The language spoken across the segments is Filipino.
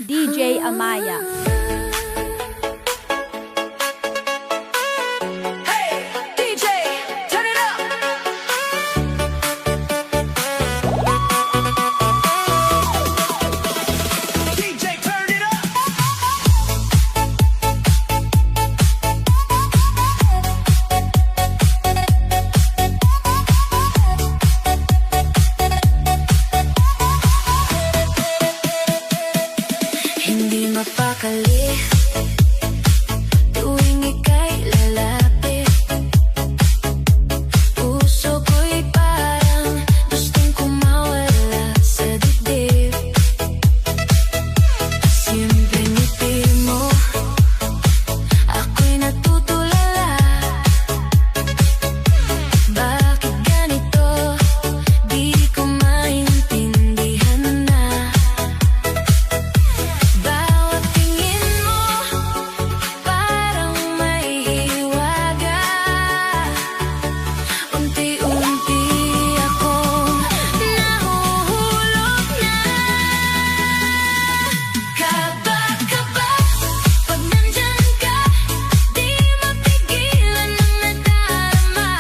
DJ Amaya. Hindi mapakali tuwing ika'y lalapit. Puso ko'y parang gustong kumawala sa dibdib. Siyempre ngiti mo, ako'y natutulala. Bakit ganito? Di ko maintindihan na. Bawat tingin mo, parang may hiwaga. Unti-unti akong nahuhulog na. Kaba-kaba, pag nandyan ka, di mapigilan ang nadarama.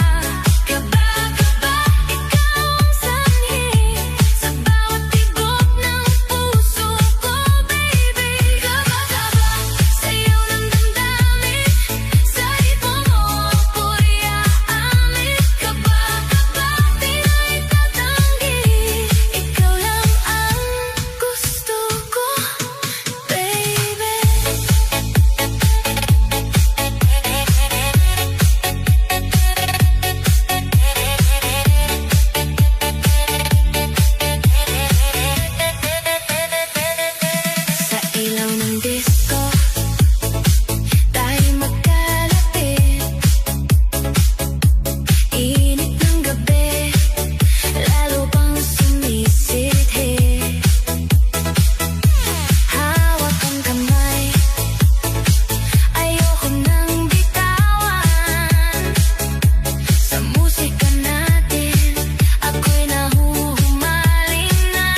Kaba-kaba, ikaw ang sanhi sa bawat tibok ng puso ko, baby. Kaba-kaba, sayaw ng damdamin, sa ritmo mo ako'y aamin. Kaba-kaba, di na itatanggi, ikaw lang ang gusto ko, baby. Sa ilaw ng disco, tayo magkalapit. Init ng gabi, lalo pang sumisidhid. Hawak ang kamay, ayoko nang bitawan. Sa musika natin, ako'y nahuhumaling na.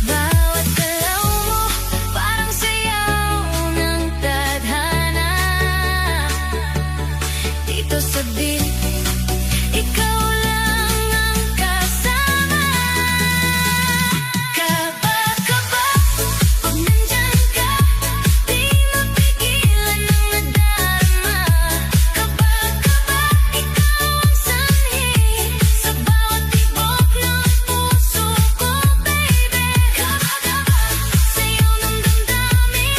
Bawat galaw mo, parang sayaw ng tadhana. Dito sa beat, ikaw lang ang kasama. Kaba-kaba, pag nandyan ka, di mapigilan ang nadarama. Kaba-kaba, ikaw ang sanhi sa bawat tibok ng puso ko, baby. Kaba-kaba, sayaw ng damdamin,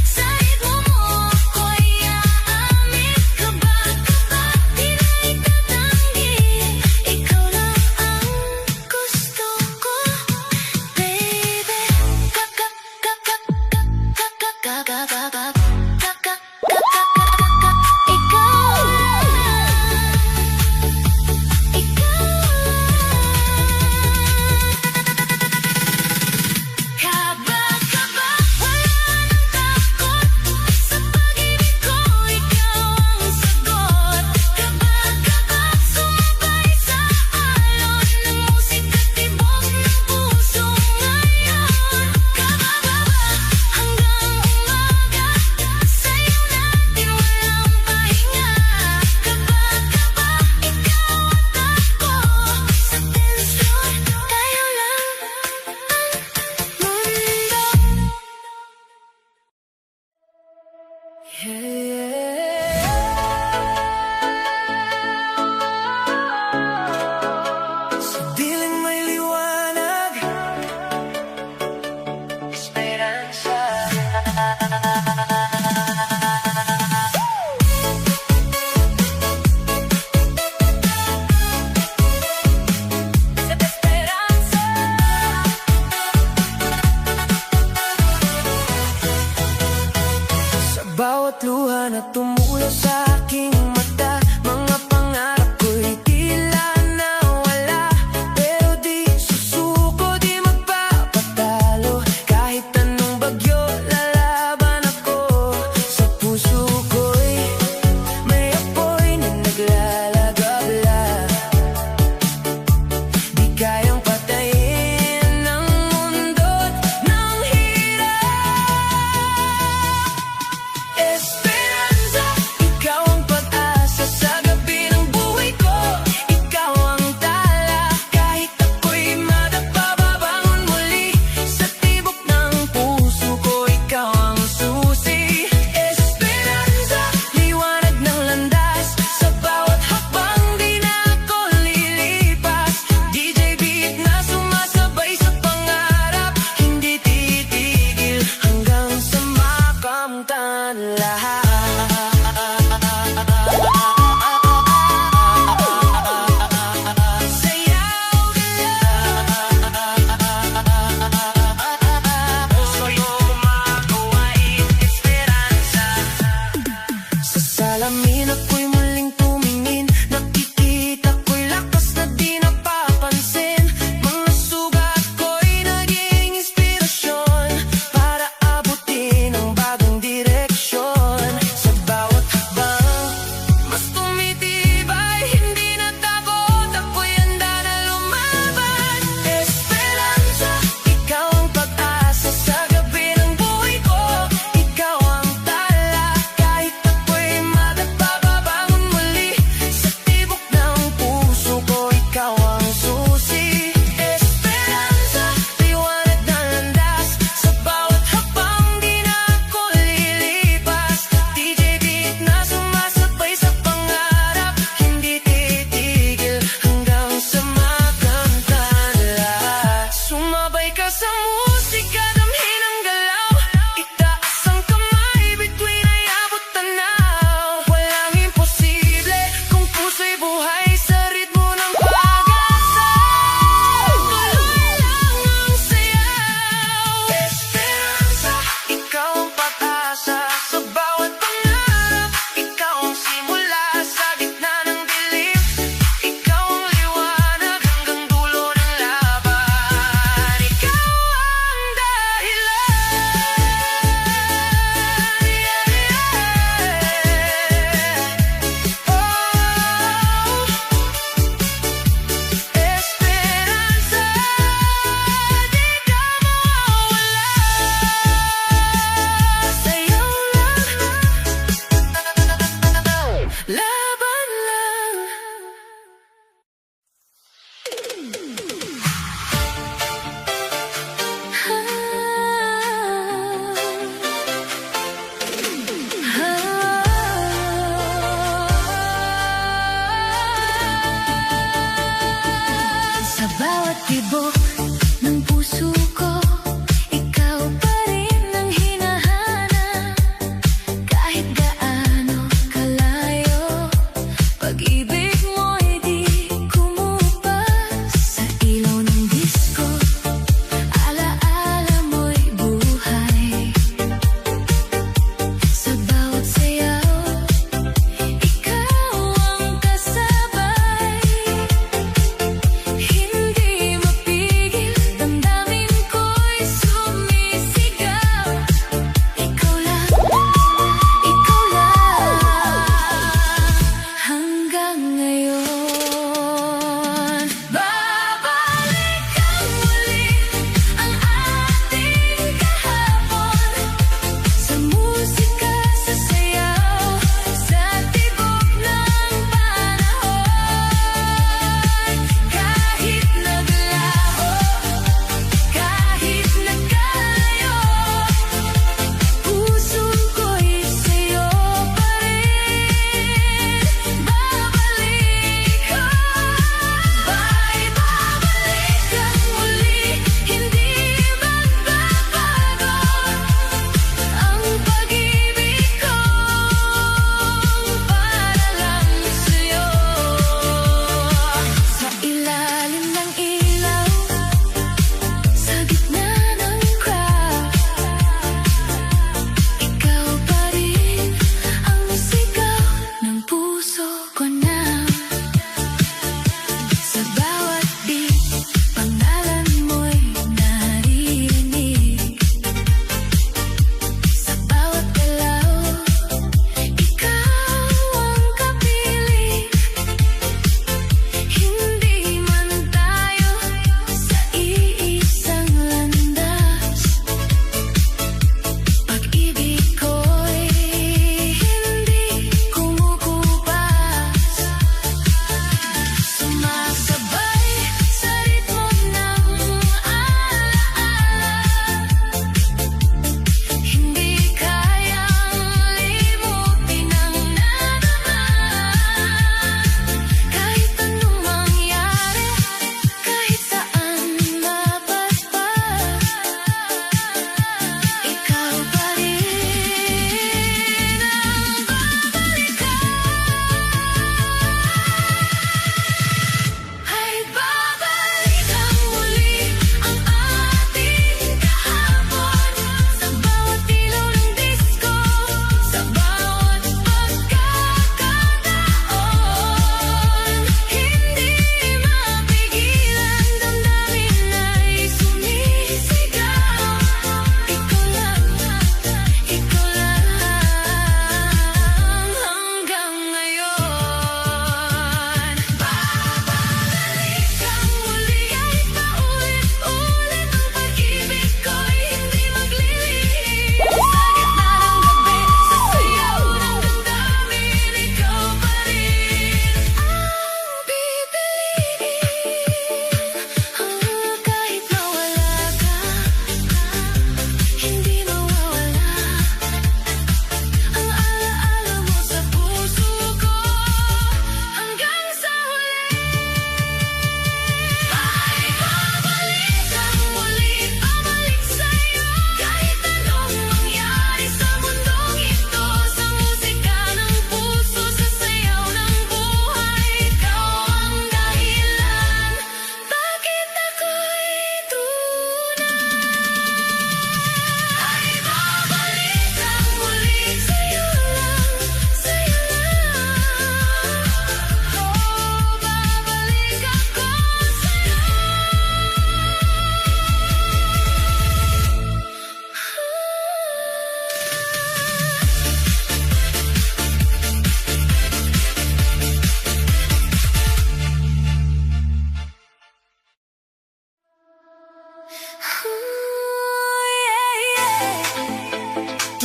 sa ritmo mo ako'y aamin. Kaba-kaba, di na itatanggi, ikaw lang ang gusto ko, baby. Kaba-kaba, wala nang takot, sa pag-ibig ko ikaw ang sagot. Kaba-kaba, sumabay sa alon ng musika't tibok ng puso ngayon. Kaba-kaba, hanggang umaga, sayaw natin walang pahinga. Kaba-kaba, ikaw at ako, sa tensyon, tayo lang ang mundo. Sa dilim may liwanag, esperanza. Esperanza. Sa bawat luha na tumulo sa aking mata, mga pangarap ko'y tila nawala. Pero di susuko, di magpapatalo, kahit anong bagyo lalaban ako. Sa puso ko'y may apoy na naglalagabla. Di kayang patayin ng mundo't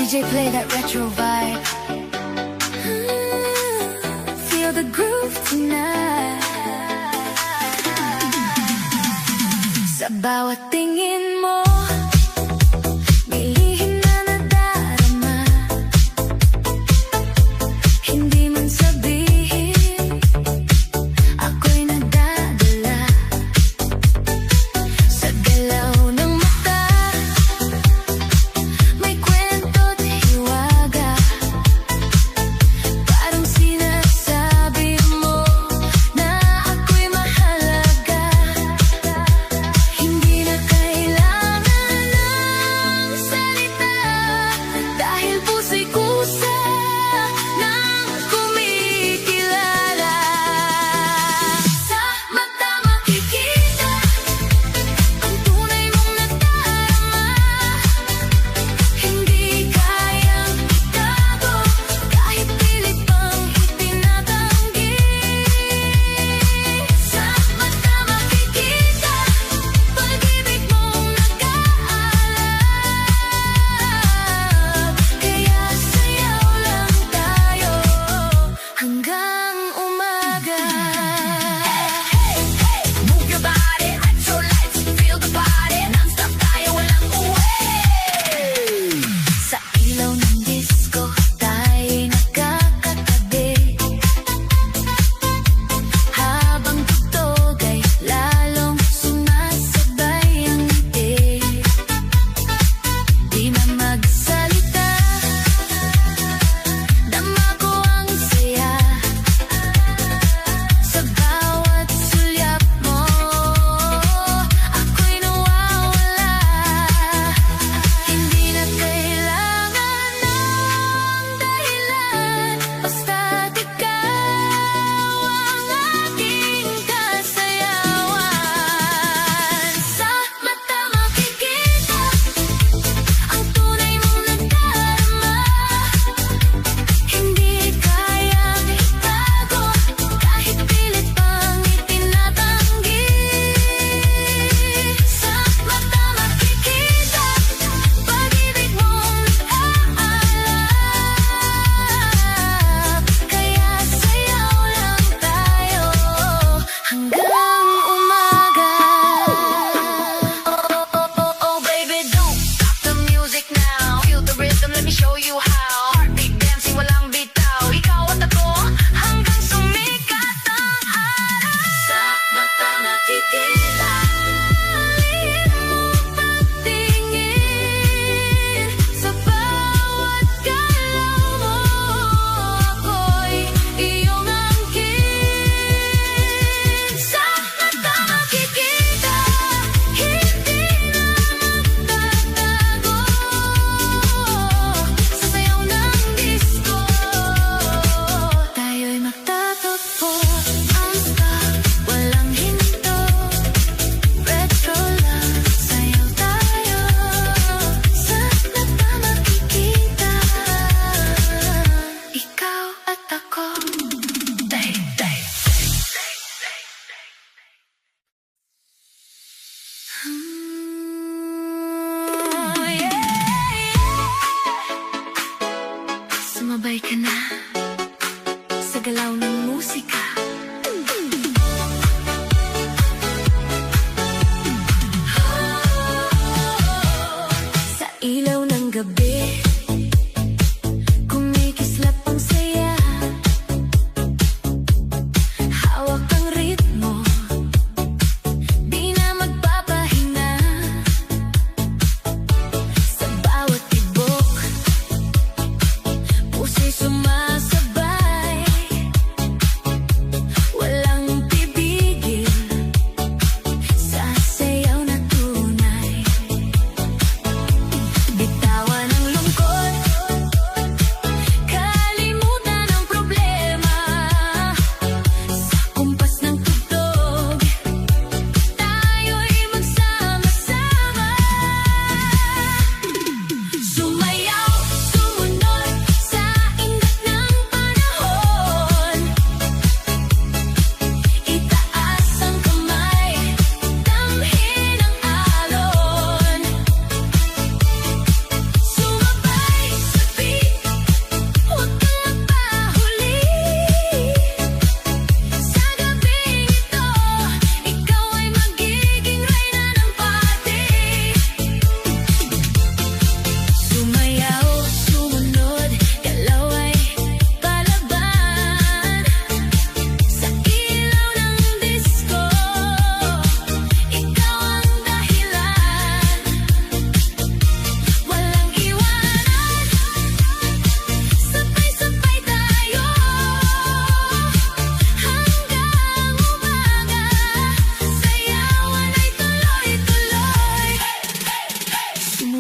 DJ, play that retro vibe. Feel the groove tonight. Sa bawat tingin mo, may lihim na nadarama. Hindi man sabihin, ako'y nadadala. Sa galaw ng mata, may kwento't hiwaga. Parang sinasabi mo na ako'y mahalaga. Hindi na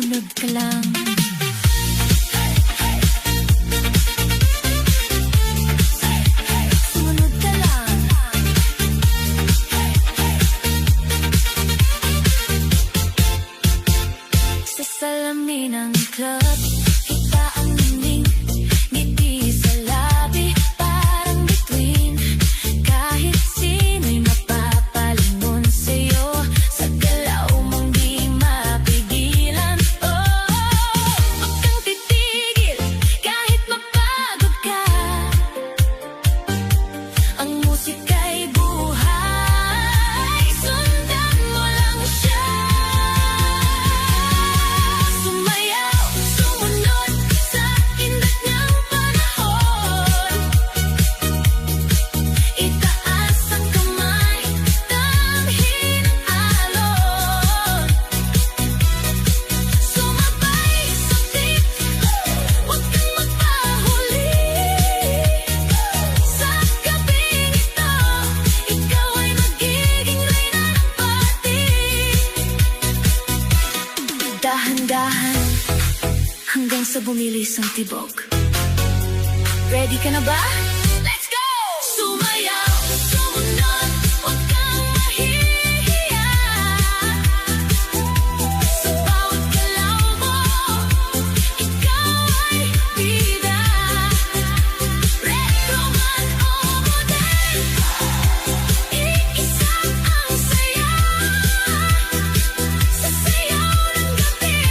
Sumunod ka lang. Sumunod ka lang. Sa salamin ng club, kita ang ningning, ngiti sa labi, parang bituin. Kahit sino'y mapapalingon sa'yo, sa galaw mong di mapigilan. Oh, huwag kang titigil, kahit mapagod ka. Ang musika'y buhay, sundan mo lang siya. Sumayaw, sumunod sa indat niyang panahon. Itaas ang kamay, damhin ang alon. Sumabay sa beat, huwag kang magpahuli. Sa gabing ito, ikaw ay magiging reyna ng party. Dahan-dahan, hanggang sa bumilis ang tibok. Ready ka na ba? Let's go! Sumayaw, sumunod, huwag kang mahihiya. Sa bawat galaw mo, ikaw ay bida. Retro man o modern, iisa ang saya. Sa sayaw ng gabi,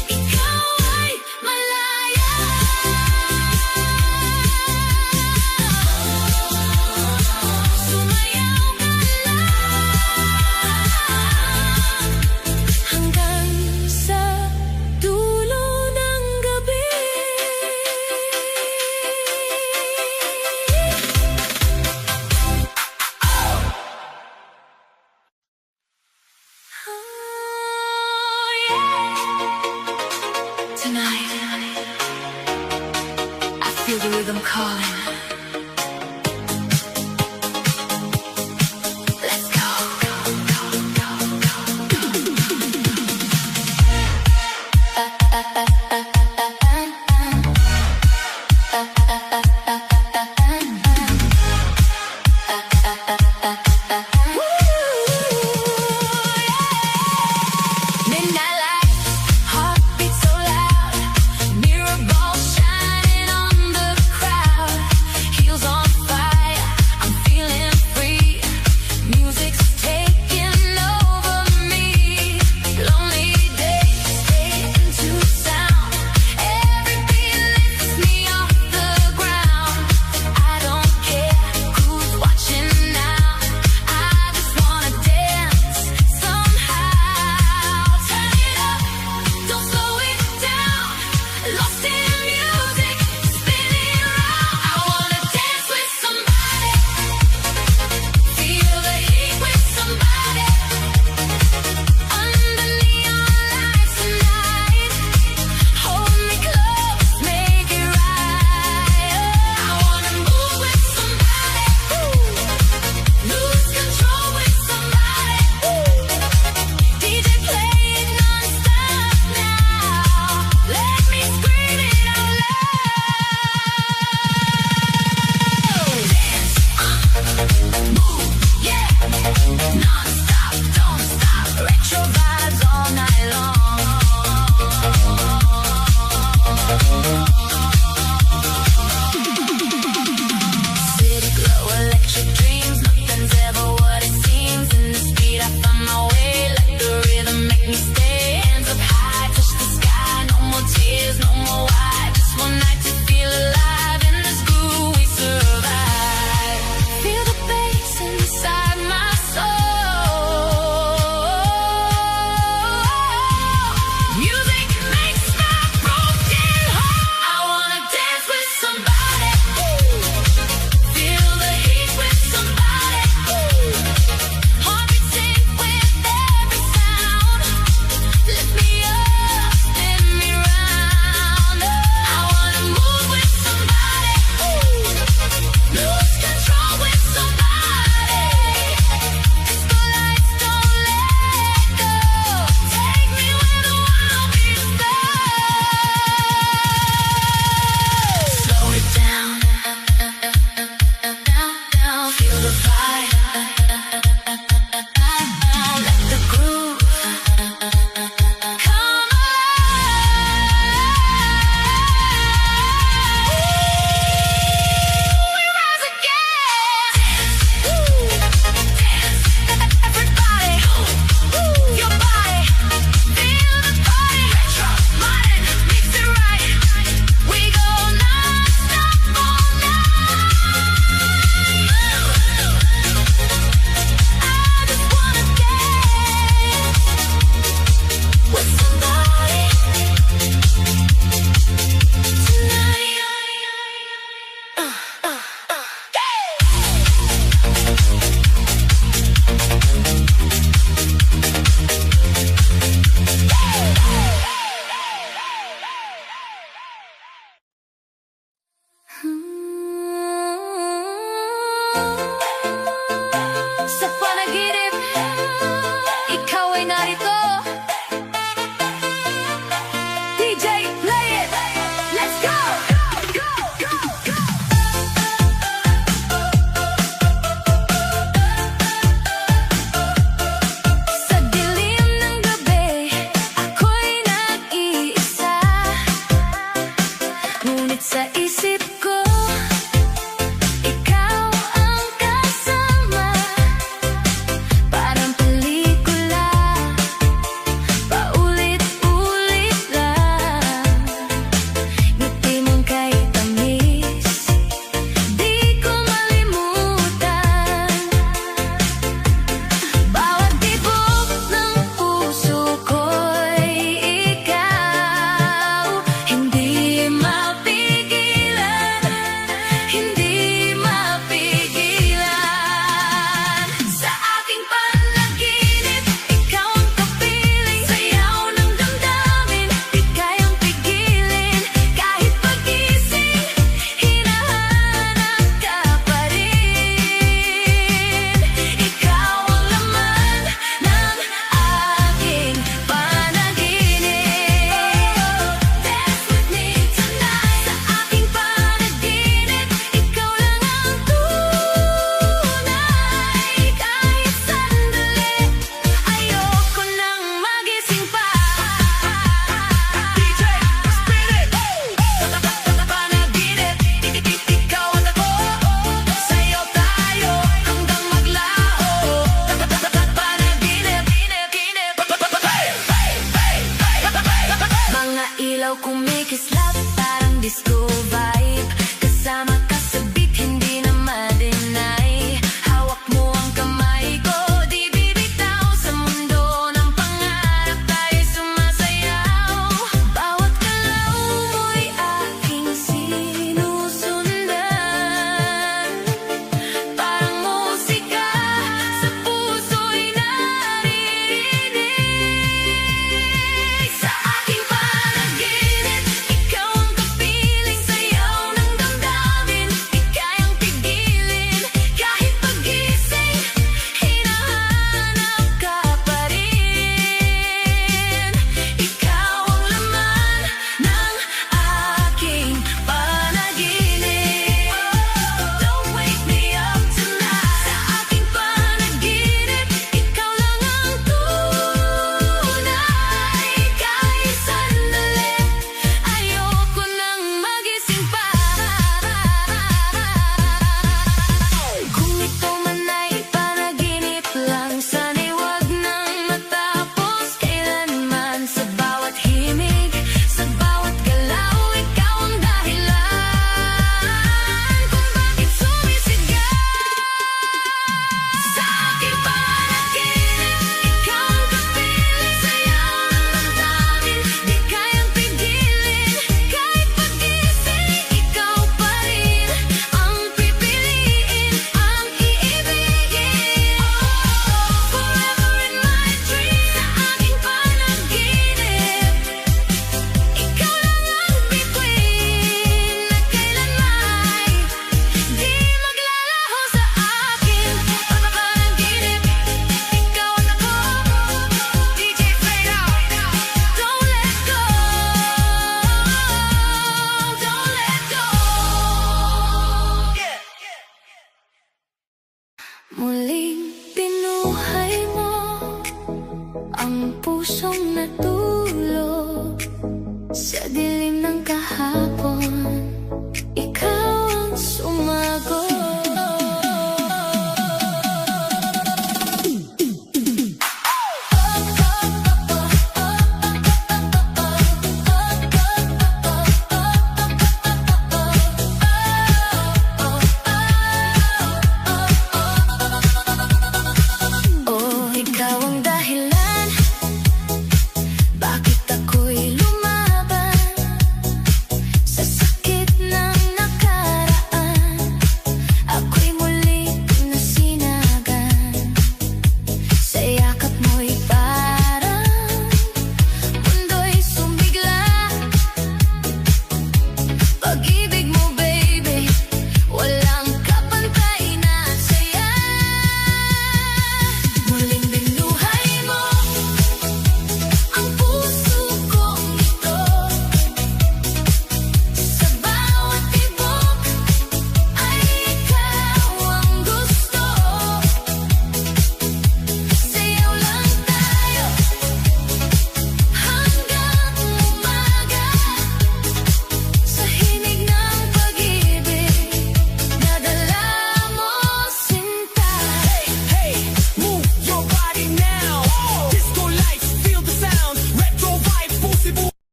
ikaw ay malaya. Sumayaw ka lang hanggang sa dulo ng gabi. Oh, yeah. Tonight, I feel the rhythm calling. Let's go. Midnight lights, heartbeat so loud, mirror ball shining on the crowd. Ilaw kumikislap, parang disco vibe. Kasama